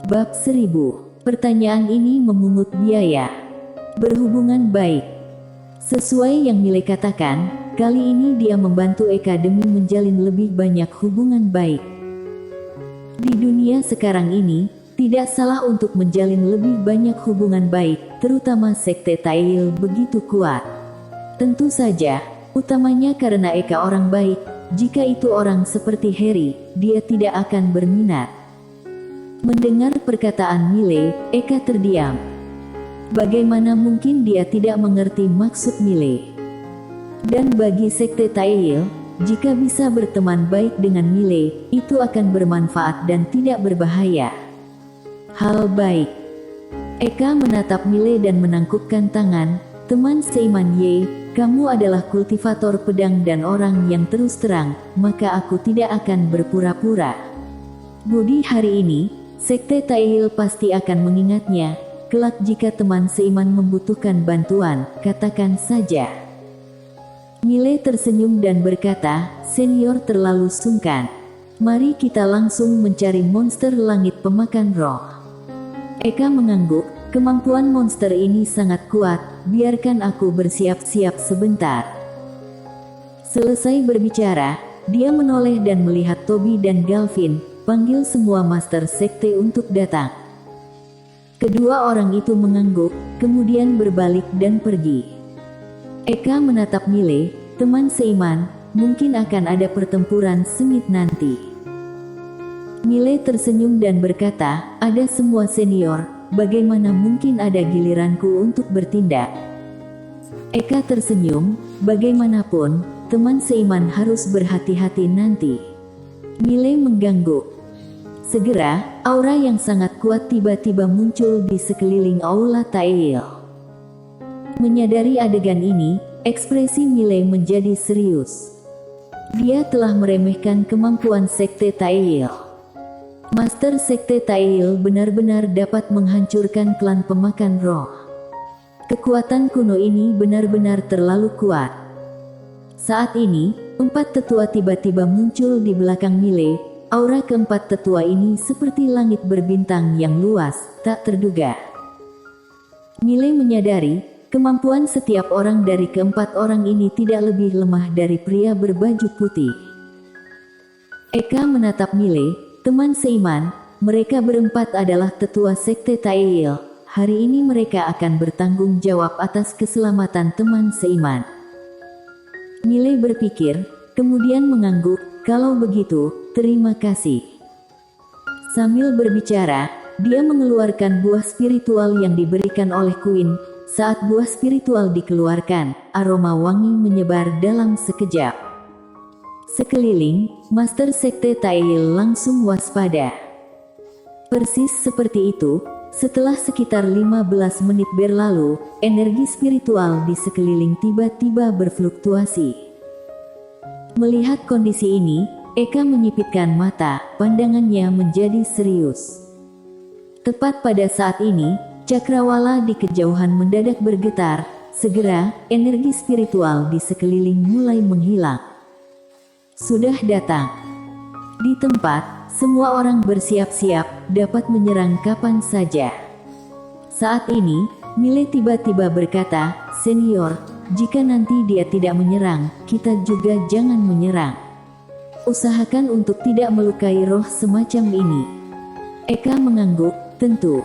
Bab 1000. Pertanyaan ini memungut biaya. Berhubungan baik. Sesuai yang Mile katakan, kali ini dia membantu Eka demi menjalin lebih banyak hubungan baik. Di dunia sekarang ini, tidak salah untuk menjalin lebih banyak hubungan baik, terutama sekte Tail begitu kuat. Tentu saja, utamanya karena Eka orang baik. Jika itu orang seperti Harry, dia tidak akan berminat. Mendengar perkataan Mile, Eka terdiam. Bagaimana mungkin dia tidak mengerti maksud Mile? Dan bagi sekte Tail, jika bisa berteman baik dengan Mile, itu akan bermanfaat dan tidak berbahaya. Hal baik. Eka menatap Mile dan menangkupkan tangan. Teman seiman Ye, kamu adalah kultivator pedang dan orang yang terus terang, maka aku tidak akan berpura-pura. Budi hari ini, sekte Tail pasti akan mengingatnya. Kelak jika teman seiman membutuhkan bantuan, katakan saja. Mile tersenyum dan berkata, senior terlalu sungkan. Mari kita langsung mencari monster langit pemakan roh. Eka mengangguk, kemampuan monster ini sangat kuat, biarkan aku bersiap-siap sebentar. Selesai berbicara, dia menoleh dan melihat Toby dan Galvin, panggil semua master sekte untuk datang. Kedua orang itu mengangguk, kemudian berbalik dan pergi. Eka menatap Mile, teman seiman, mungkin akan ada pertempuran sengit nanti. Mile tersenyum dan berkata, ada semua senior, bagaimana mungkin ada giliranku untuk bertindak? Eka tersenyum, bagaimanapun, teman seiman harus berhati-hati nanti. Mile mengangguk. Segera, aura yang sangat kuat tiba-tiba muncul di sekeliling aula Tail. Menyadari adegan ini, ekspresi Mile menjadi serius. Dia telah meremehkan kemampuan sekte Tail. Master sekte Tail benar-benar dapat menghancurkan klan pemakan roh. Kekuatan kuno ini benar-benar terlalu kuat. Saat ini, 4 tetua tiba-tiba muncul di belakang Mile. Aura keempat tetua ini seperti langit berbintang yang luas, tak terduga. Mile menyadari, kemampuan setiap orang dari keempat orang ini tidak lebih lemah dari pria berbaju putih. Eka menatap Mile, teman seiman, mereka berempat adalah tetua sekte Tail. Hari ini mereka akan bertanggung jawab atas keselamatan teman seiman. Mile berpikir, kemudian mengangguk, kalau begitu, terima kasih. Sambil berbicara, dia mengeluarkan buah spiritual yang diberikan oleh Queen. Saat buah spiritual dikeluarkan, aroma wangi menyebar dalam sekejap. Sekeliling, Master Sekte Tail langsung waspada. Persis seperti itu, setelah sekitar 15 menit berlalu, energi spiritual di sekeliling tiba-tiba berfluktuasi. Melihat kondisi ini, Eka menyipitkan mata, pandangannya menjadi serius. Tepat pada saat ini, cakrawala di kejauhan mendadak bergetar, segera, energi spiritual di sekeliling mulai menghilang. Sudah datang. Di tempat, semua orang bersiap-siap, dapat menyerang kapan saja. Saat ini, Mile tiba-tiba berkata, senior, jika nanti dia tidak menyerang, kita juga jangan menyerang. Usahakan untuk tidak melukai roh semacam ini. Eka mengangguk, tentu.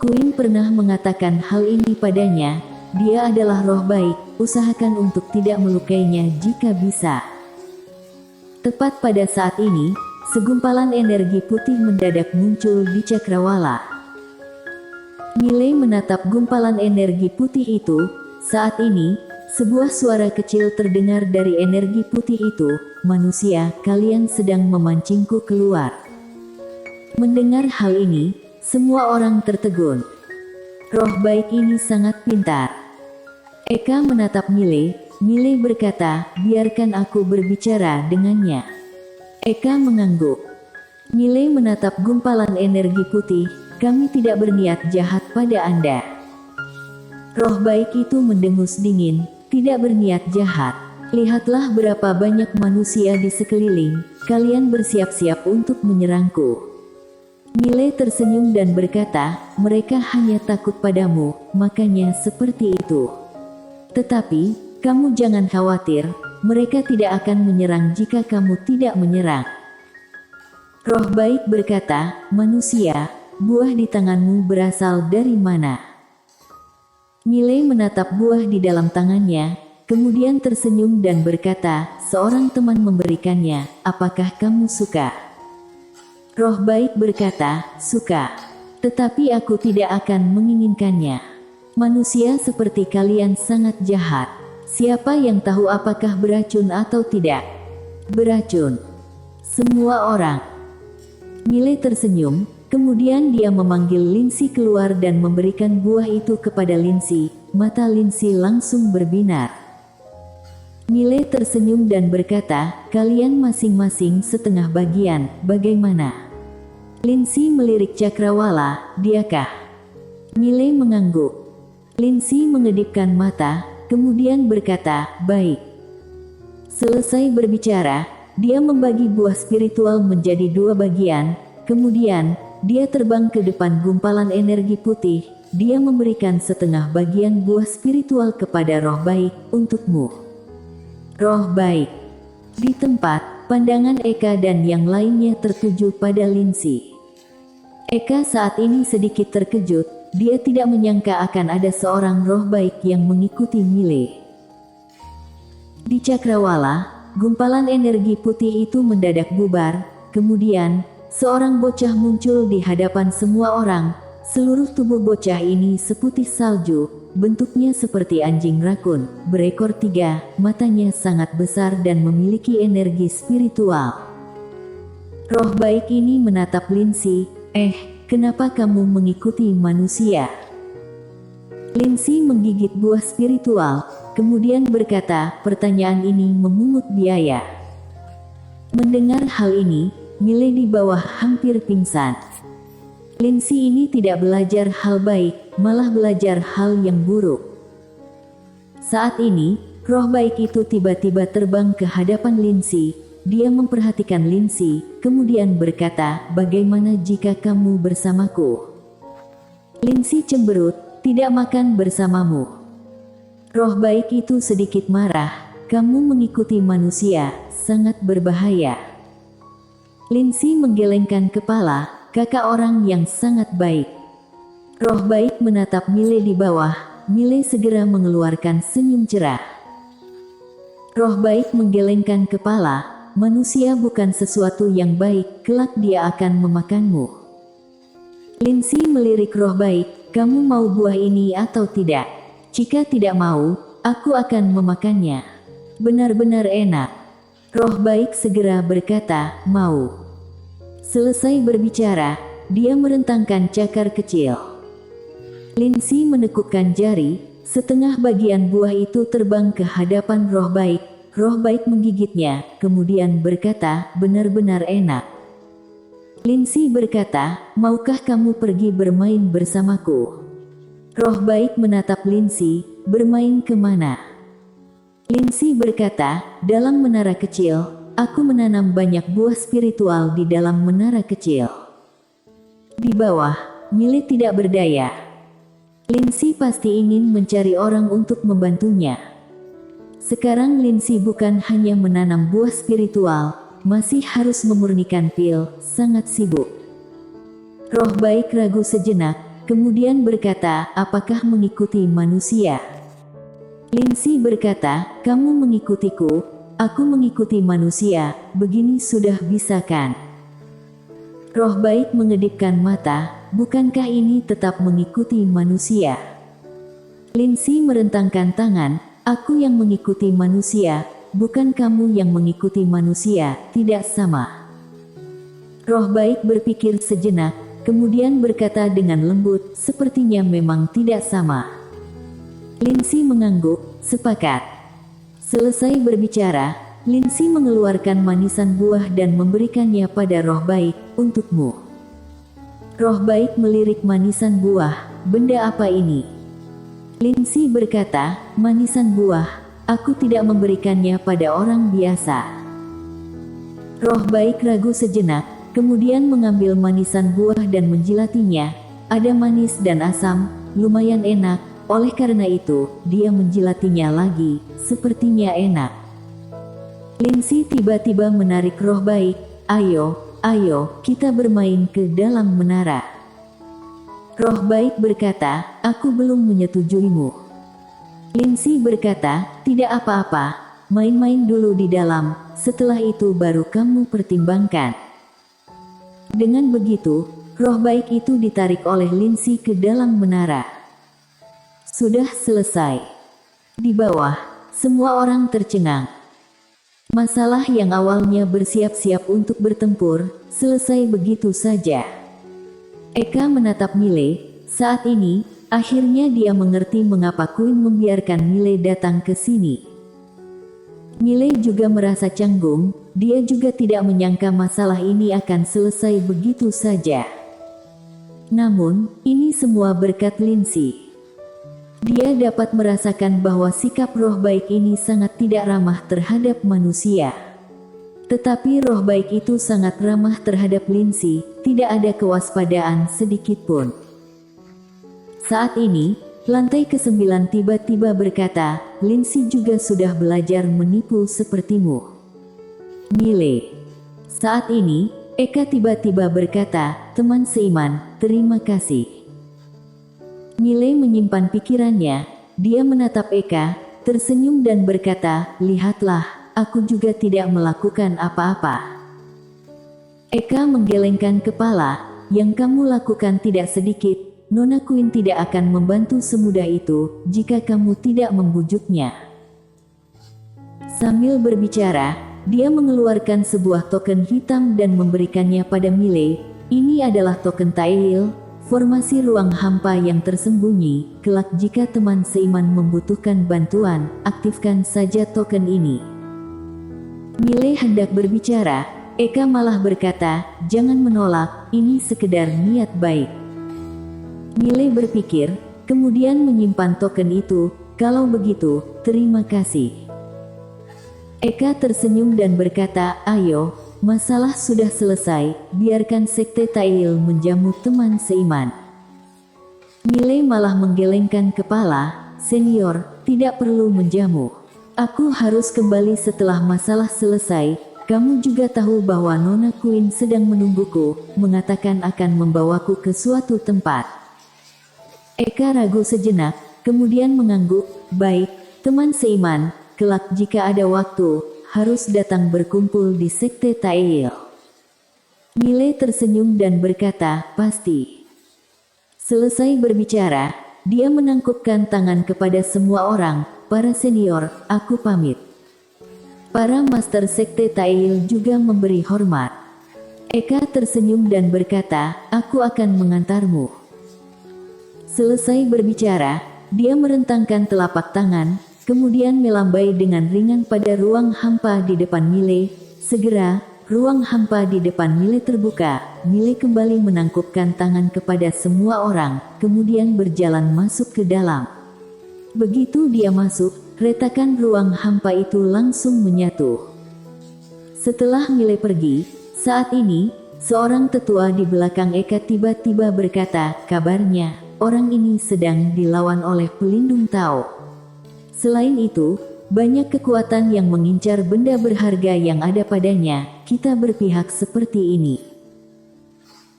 Queen pernah mengatakan hal ini padanya, dia adalah roh baik, usahakan untuk tidak melukainya jika bisa. Tepat pada saat ini, segumpalan energi putih mendadak muncul di cakrawala. Mile menatap gumpalan energi putih itu. Saat ini, sebuah suara kecil terdengar dari energi putih itu, manusia, kalian sedang memancingku keluar. Mendengar hal ini, semua orang tertegun. Roh baik ini sangat pintar. Eka menatap Mile, Mile berkata, biarkan aku berbicara dengannya. Eka mengangguk. Mile menatap gumpalan energi putih, kami tidak berniat jahat pada Anda. Roh baik itu mendengus dingin, tidak berniat jahat. Lihatlah berapa banyak manusia di sekeliling, kalian bersiap-siap untuk menyerangku. Miley tersenyum dan berkata, mereka hanya takut padamu, makanya seperti itu. Tetapi, kamu jangan khawatir, mereka tidak akan menyerang jika kamu tidak menyerang. Roh baik berkata, manusia, buah di tanganmu berasal dari mana? Miley menatap buah di dalam tangannya, kemudian tersenyum dan berkata, seorang teman memberikannya, apakah kamu suka? Roh baik berkata, suka. Tetapi aku tidak akan menginginkannya. Manusia seperti kalian sangat jahat. Siapa yang tahu apakah beracun atau tidak? Beracun. Semua orang. Miley tersenyum, kemudian dia memanggil Lindsay keluar dan memberikan buah itu kepada Lindsay. Mata Lindsay langsung berbinar. Miley tersenyum dan berkata, kalian masing-masing setengah bagian, bagaimana? Lindsay melirik Cakrawala, diakah? Miley mengangguk. Lindsay mengedipkan mata, kemudian berkata, baik. Selesai berbicara, dia membagi buah spiritual menjadi 2 bagian, kemudian, dia terbang ke depan gumpalan energi putih, dia memberikan setengah bagian buah spiritual kepada roh baik, untukmu. Roh baik. Di tempat, pandangan Eka dan yang lainnya tertuju pada Lindsay. Eka saat ini sedikit terkejut, dia tidak menyangka akan ada seorang roh baik yang mengikuti Miley. Di Cakrawala, gumpalan energi putih itu mendadak bubar, kemudian, seorang bocah muncul di hadapan semua orang. Seluruh tubuh bocah ini seputih salju, bentuknya seperti anjing rakun, berekor 3, matanya sangat besar dan memiliki energi spiritual. Roh baik ini menatap Lindsay, kenapa kamu mengikuti manusia? Lindsay menggigit buah spiritual, kemudian berkata, pertanyaan ini memungut biaya. Mendengar hal ini, Miley di bawah hampir pingsan. Lindsay ini tidak belajar hal baik, malah belajar hal yang buruk. Saat ini, roh baik itu tiba-tiba terbang ke hadapan Lindsay. Dia memperhatikan Lindsay, kemudian berkata, bagaimana jika kamu bersamaku? Lindsay cemberut, tidak makan bersamamu. Roh baik itu sedikit marah, kamu mengikuti manusia, sangat berbahaya. Lindsay menggelengkan kepala, kakak orang yang sangat baik. Roh baik menatap Miley di bawah, Miley segera mengeluarkan senyum cerah. Roh baik menggelengkan kepala, manusia bukan sesuatu yang baik, kelak dia akan memakanmu. Lindsay melirik roh baik, kamu mau buah ini atau tidak? Jika tidak mau, aku akan memakannya. Benar-benar enak. Roh baik segera berkata, mau. Selesai berbicara, dia merentangkan cakar kecil. Lindsay menekukkan jari, setengah bagian buah itu terbang ke hadapan roh baik. Roh baik menggigitnya, kemudian berkata, benar-benar enak. Lindsay berkata, maukah kamu pergi bermain bersamaku? Roh baik menatap Lindsay, bermain kemana? Lindsay berkata, dalam menara kecil, aku menanam banyak buah spiritual di dalam menara kecil. Di bawah, Miley tidak berdaya. Lindsay pasti ingin mencari orang untuk membantunya. Sekarang Lindsay bukan hanya menanam buah spiritual, masih harus memurnikan pil, sangat sibuk. Roh baik ragu sejenak, kemudian berkata, apakah mengikuti manusia? Lindsay berkata, kamu mengikutiku, aku mengikuti manusia, begini sudah bisa kan? Roh baik mengedipkan mata, bukankah ini tetap mengikuti manusia? Lindsay merentangkan tangan, aku yang mengikuti manusia, bukan kamu yang mengikuti manusia, tidak sama. Roh baik berpikir sejenak, kemudian berkata dengan lembut, sepertinya memang tidak sama. Lindsay mengangguk, sepakat. Selesai berbicara, Lindsay mengeluarkan manisan buah dan memberikannya pada roh baik, untukmu. Roh baik melirik manisan buah, benda apa ini? Lindsay berkata, manisan buah, aku tidak memberikannya pada orang biasa. Roh baik ragu sejenak, kemudian mengambil manisan buah dan menjilatinya. Ada manis dan asam, lumayan enak, oleh karena itu, dia menjilatinya lagi, sepertinya enak. Lindsay tiba-tiba menarik roh baik, ayo, kita bermain ke dalam menara. Roh baik berkata, aku belum menyetujuimu. Lindsay berkata, tidak apa-apa, main-main dulu di dalam, setelah itu baru kamu pertimbangkan. Dengan begitu, roh baik itu ditarik oleh Lindsay ke dalam menara. Sudah selesai. Di bawah, semua orang tercengang. Masalah yang awalnya bersiap-siap untuk bertempur, selesai begitu saja. Eka menatap Miley. Saat ini, akhirnya dia mengerti mengapa Queen membiarkan Miley datang ke sini. Miley juga merasa canggung, dia juga tidak menyangka masalah ini akan selesai begitu saja. Namun, ini semua berkat Lindsay. Dia dapat merasakan bahwa sikap roh baik ini sangat tidak ramah terhadap manusia. Tetapi roh baik itu sangat ramah terhadap Lindsay, tidak ada kewaspadaan sedikitpun. Saat ini, lantai ke-9 tiba-tiba berkata, Lindsay juga sudah belajar menipu sepertimu. Miley. Saat ini, Eka tiba-tiba berkata, teman seiman, terima kasih. Miley menyimpan pikirannya, dia menatap Eka, tersenyum dan berkata, lihatlah, aku juga tidak melakukan apa-apa. Eka menggelengkan kepala, yang kamu lakukan tidak sedikit, Nona Queen tidak akan membantu semudah itu, jika kamu tidak membujuknya. Sambil berbicara, dia mengeluarkan sebuah token hitam dan memberikannya pada Miley. Ini adalah token Tail, formasi ruang hampa yang tersembunyi. Kelak jika teman seiman membutuhkan bantuan, aktifkan saja token ini. Miley hendak berbicara, Eka malah berkata, jangan menolak, ini sekedar niat baik. Miley berpikir, kemudian menyimpan token itu, kalau begitu, terima kasih. Eka tersenyum dan berkata, ayo, masalah sudah selesai, biarkan Sekte Tail menjamu teman seiman. Miley malah menggelengkan kepala, senior, tidak perlu menjamu. Aku harus kembali setelah masalah selesai, kamu juga tahu bahwa Nona Queen sedang menungguku, mengatakan akan membawaku ke suatu tempat. Eka ragu sejenak, kemudian mengangguk, baik, teman seiman, kelak jika ada waktu, harus datang berkumpul di Sekte Tail. Miley tersenyum dan berkata, pasti. Selesai berbicara, dia menangkupkan tangan kepada semua orang, para senior, aku pamit. Para master Sekte Tail juga memberi hormat. Eka tersenyum dan berkata, aku akan mengantarmu. Selesai berbicara, dia merentangkan telapak tangan, kemudian melambai dengan ringan pada ruang hampa di depan Miley. Segera, ruang hampa di depan Miley terbuka. Miley kembali menangkupkan tangan kepada semua orang, kemudian berjalan masuk ke dalam. Begitu dia masuk, retakan ruang hampa itu langsung menyatu. Setelah Miley pergi, saat ini, seorang tetua di belakang Eka tiba-tiba berkata, kabarnya, orang ini sedang dilawan oleh pelindung Tao. Selain itu, banyak kekuatan yang mengincar benda berharga yang ada padanya, kita berpihak seperti ini.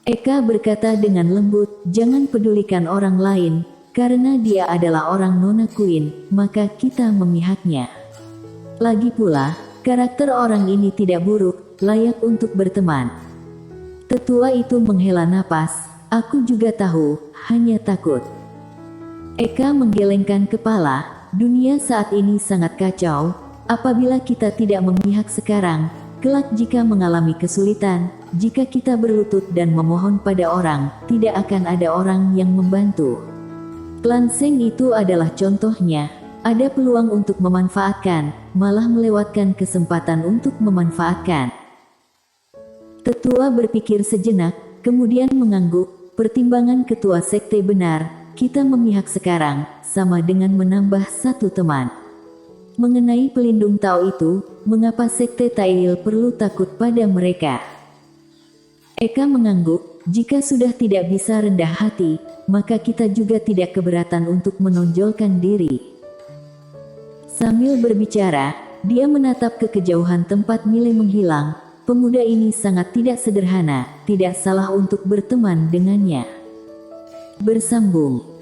Eka berkata dengan lembut, jangan pedulikan orang lain, karena dia adalah orang Nona Queen, maka kita memihaknya. Lagi pula, karakter orang ini tidak buruk, layak untuk berteman. Tetua itu menghela napas, aku juga tahu, hanya takut. Eka menggelengkan kepala, dunia saat ini sangat kacau, apabila kita tidak memihak sekarang, kelak jika mengalami kesulitan, jika kita berlutut dan memohon pada orang, tidak akan ada orang yang membantu. Klan Seng itu adalah contohnya, ada peluang untuk memanfaatkan, malah melewatkan kesempatan untuk memanfaatkan. Tetua berpikir sejenak, kemudian mengangguk, pertimbangan ketua sekte benar, kita memihak sekarang, sama dengan menambah satu teman. Mengenai pelindung Tao itu, mengapa sekte Tail perlu takut pada mereka? Eka mengangguk, jika sudah tidak bisa rendah hati, maka kita juga tidak keberatan untuk menonjolkan diri. Sambil berbicara, dia menatap ke kejauhan tempat Mile menghilang. Pemuda ini sangat tidak sederhana, tidak salah untuk berteman dengannya. Bersambung.